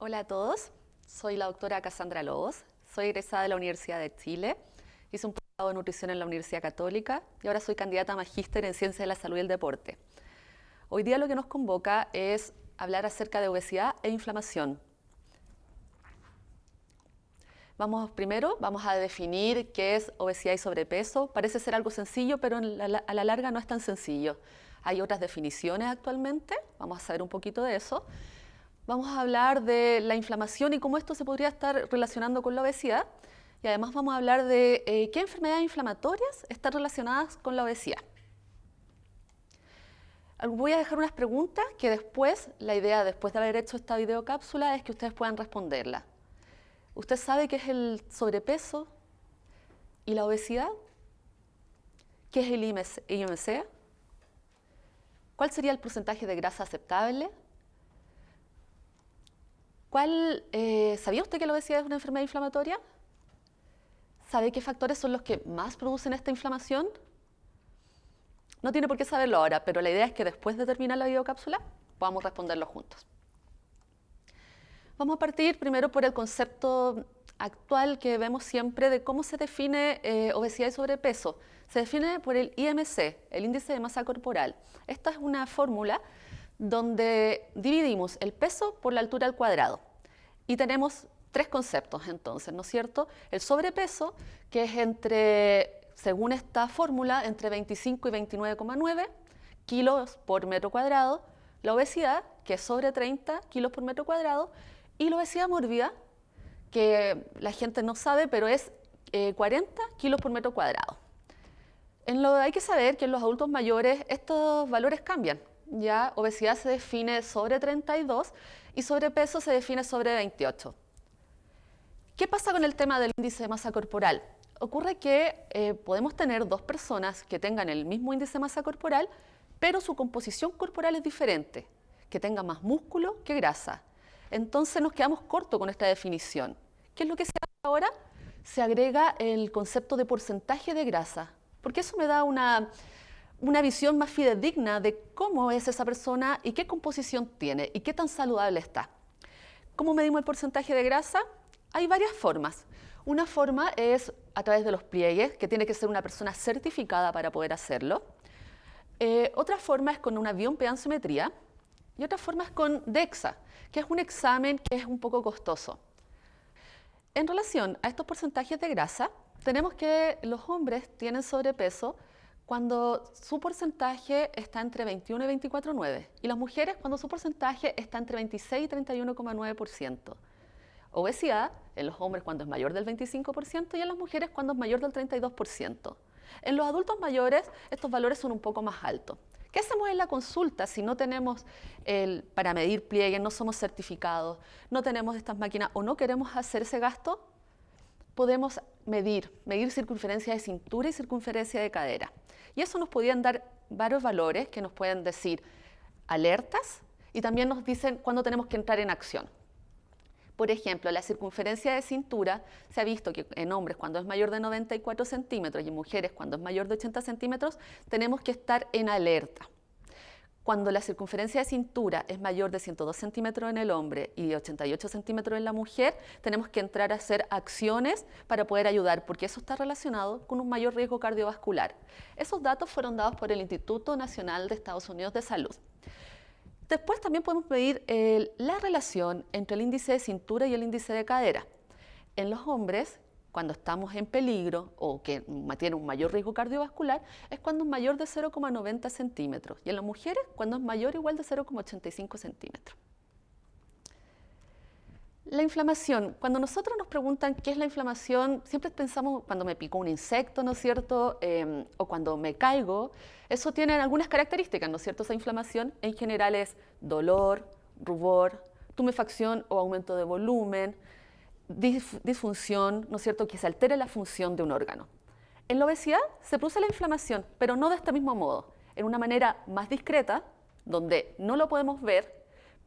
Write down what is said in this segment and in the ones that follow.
Hola a todos, soy la doctora Cassandra Lobos, soy egresada de la Universidad de Chile, hice un posgrado de nutrición en la Universidad Católica y ahora soy candidata a magíster en Ciencias de la Salud y el Deporte. Hoy día lo que nos convoca es hablar acerca de obesidad e inflamación. Primero vamos a definir qué es obesidad y sobrepeso. Parece ser algo sencillo, pero a la larga no es tan sencillo. Hay otras definiciones actualmente, vamos a saber un poquito de eso. Vamos a hablar de la inflamación y cómo esto se podría estar relacionando con la obesidad. Y además vamos a hablar de qué enfermedades inflamatorias están relacionadas con la obesidad. Voy a dejar unas preguntas que después, la idea después de haber hecho esta videocápsula es que ustedes puedan responderla. ¿Usted sabe qué es el sobrepeso y la obesidad? ¿Qué es el IMC? ¿Cuál sería el porcentaje de grasa aceptable? ¿Sabía usted que la obesidad es una enfermedad inflamatoria? ¿Sabe qué factores son los que más producen esta inflamación? No tiene por qué saberlo ahora, pero la idea es que después de terminar la videocápsula podamos responderlo juntos. Vamos a partir primero por el concepto actual que vemos siempre de cómo se define obesidad y sobrepeso. Se define por el IMC, el índice de masa corporal. Esta es una fórmula donde dividimos el peso por la altura al cuadrado. Y tenemos tres conceptos entonces, ¿no es cierto? El sobrepeso, que es según esta fórmula, entre 25 y 29,9 kilos por metro cuadrado. La obesidad, que es sobre 30 kilos por metro cuadrado. Y la obesidad mórbida, que la gente no sabe, pero es 40 kilos por metro cuadrado. Hay que saber que en los adultos mayores estos valores cambian. Ya obesidad se define sobre 32 y sobrepeso se define sobre 28. ¿Qué pasa con el tema del índice de masa corporal? Ocurre que podemos tener dos personas que tengan el mismo índice de masa corporal, pero su composición corporal es diferente, que tenga más músculo que grasa. Entonces nos quedamos cortos con esta definición. ¿Qué es lo que se hace ahora? Se agrega el concepto de porcentaje de grasa, porque eso me da una visión más fidedigna de cómo es esa persona y qué composición tiene y qué tan saludable está. ¿Cómo medimos el porcentaje de grasa? Hay varias formas. Una forma es a través de los pliegues, que tiene que ser una persona certificada para poder hacerlo. Otra forma es con una bioimpedanciometría y otra forma es con DEXA, que es un examen que es un poco costoso. En relación a estos porcentajes de grasa, tenemos que los hombres tienen sobrepeso cuando su porcentaje está entre 21 y 24,9%, y las mujeres cuando su porcentaje está entre 26 y 31,9%. Obesidad en los hombres cuando es mayor del 25% y en las mujeres cuando es mayor del 32%. En los adultos mayores estos valores son un poco más altos. ¿Qué hacemos en la consulta si no tenemos para medir pliegues, no somos certificados, no tenemos estas máquinas o no queremos hacer ese gasto? Podemos medir circunferencia de cintura y circunferencia de cadera. Y eso nos podrían dar varios valores que nos pueden decir alertas y también nos dicen cuándo tenemos que entrar en acción. Por ejemplo, la circunferencia de cintura se ha visto que en hombres cuando es mayor de 94 centímetros y en mujeres cuando es mayor de 80 centímetros tenemos que estar en alerta. Cuando la circunferencia de cintura es mayor de 102 centímetros en el hombre y de 88 centímetros en la mujer, tenemos que entrar a hacer acciones para poder ayudar, porque eso está relacionado con un mayor riesgo cardiovascular. Esos datos fueron dados por el Instituto Nacional de Estados Unidos de Salud. Después también podemos medir la relación entre el índice de cintura y el índice de cadera. En los hombres, cuando estamos en peligro o que tienen un mayor riesgo cardiovascular, es cuando es mayor de 0,90 centímetros. Y en las mujeres, cuando es mayor o igual de 0,85 centímetros. La inflamación. Cuando nosotros nos preguntan qué es la inflamación, siempre pensamos cuando me picó un insecto, ¿no es cierto? O cuando me caigo. Eso tiene algunas características, ¿no es cierto? Esa inflamación en general es dolor, rubor, tumefacción o aumento de volumen, disfunción, ¿no es cierto? Que se altere la función de un órgano. En la obesidad se produce la inflamación, pero no de este mismo modo, en una manera más discreta, donde no lo podemos ver,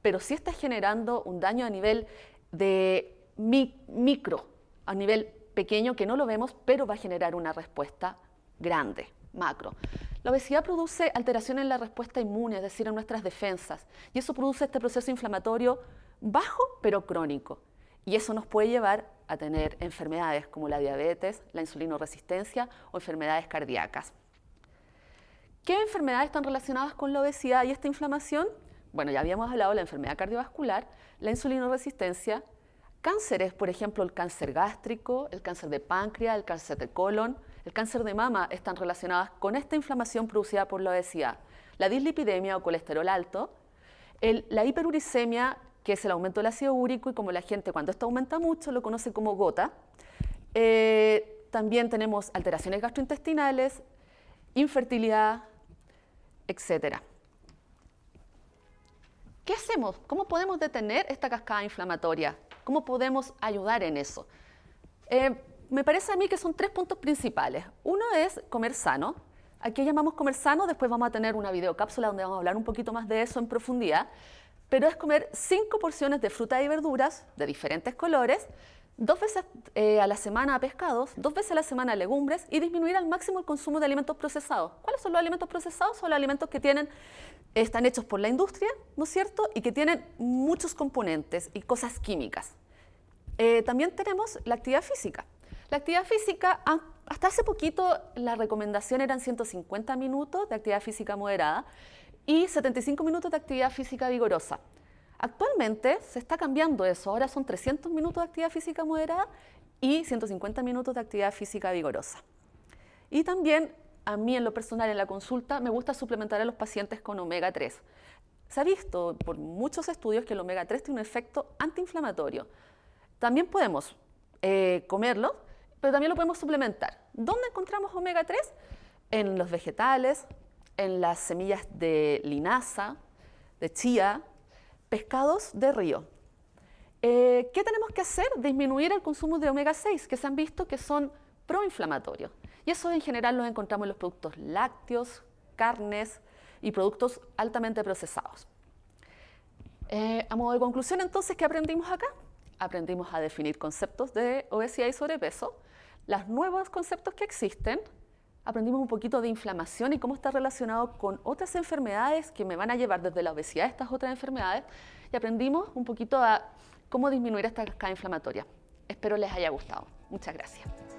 pero sí está generando un daño a nivel de micro, a nivel pequeño que no lo vemos, pero va a generar una respuesta grande, macro. La obesidad produce alteración en la respuesta inmune, es decir, en nuestras defensas, y eso produce este proceso inflamatorio bajo pero crónico. Y eso nos puede llevar a tener enfermedades como la diabetes, la insulinoresistencia o enfermedades cardíacas. ¿Qué enfermedades están relacionadas con la obesidad y esta inflamación? Bueno, ya habíamos hablado de la enfermedad cardiovascular, la insulinoresistencia, cánceres, por ejemplo, el cáncer gástrico, el cáncer de páncreas, el cáncer de colon, el cáncer de mama están relacionadas con esta inflamación producida por la obesidad. La dislipidemia o colesterol alto, la hiperuricemia, que es el aumento del ácido úrico y como la gente cuando esto aumenta mucho lo conoce como gota. También tenemos alteraciones gastrointestinales, infertilidad, etc. ¿Qué hacemos? ¿Cómo podemos detener esta cascada inflamatoria? ¿Cómo podemos ayudar en eso? Me parece a mí que son 3 puntos principales. Uno es comer sano. Aquí llamamos comer sano, después vamos a tener una videocápsula donde vamos a hablar un poquito más de eso en profundidad. Pero es comer 5 porciones de frutas y verduras de diferentes colores, 2 veces a la semana pescados, 2 veces a la semana legumbres y disminuir al máximo el consumo de alimentos procesados. ¿Cuáles son los alimentos procesados? Son los alimentos que están hechos por la industria, ¿no es cierto? Y que tienen muchos componentes y cosas químicas. También tenemos la actividad física. La actividad física, hasta hace poquito la recomendación eran 150 minutos de actividad física moderada y 75 minutos de actividad física vigorosa. Actualmente se está cambiando eso, ahora son 300 minutos de actividad física moderada y 150 minutos de actividad física vigorosa. Y también a mí en lo personal en la consulta me gusta suplementar a los pacientes con omega 3. Se ha visto por muchos estudios que el omega 3 tiene un efecto antiinflamatorio. También podemos comerlo, pero también lo podemos suplementar. ¿Dónde encontramos omega 3? En los vegetales, en las semillas de linaza, de chía, pescados de río. ¿Qué tenemos que hacer? Disminuir el consumo de omega 6, que se han visto que son proinflamatorios. Y eso en general lo encontramos en los productos lácteos, carnes y productos altamente procesados. A modo de conclusión, entonces, ¿qué aprendimos acá? Aprendimos a definir conceptos de obesidad y sobrepeso, los nuevos conceptos que existen, aprendimos un poquito de inflamación y cómo está relacionado con otras enfermedades que me van a llevar desde la obesidad a estas otras enfermedades y aprendimos un poquito a cómo disminuir esta cascada inflamatoria. Espero les haya gustado. Muchas gracias.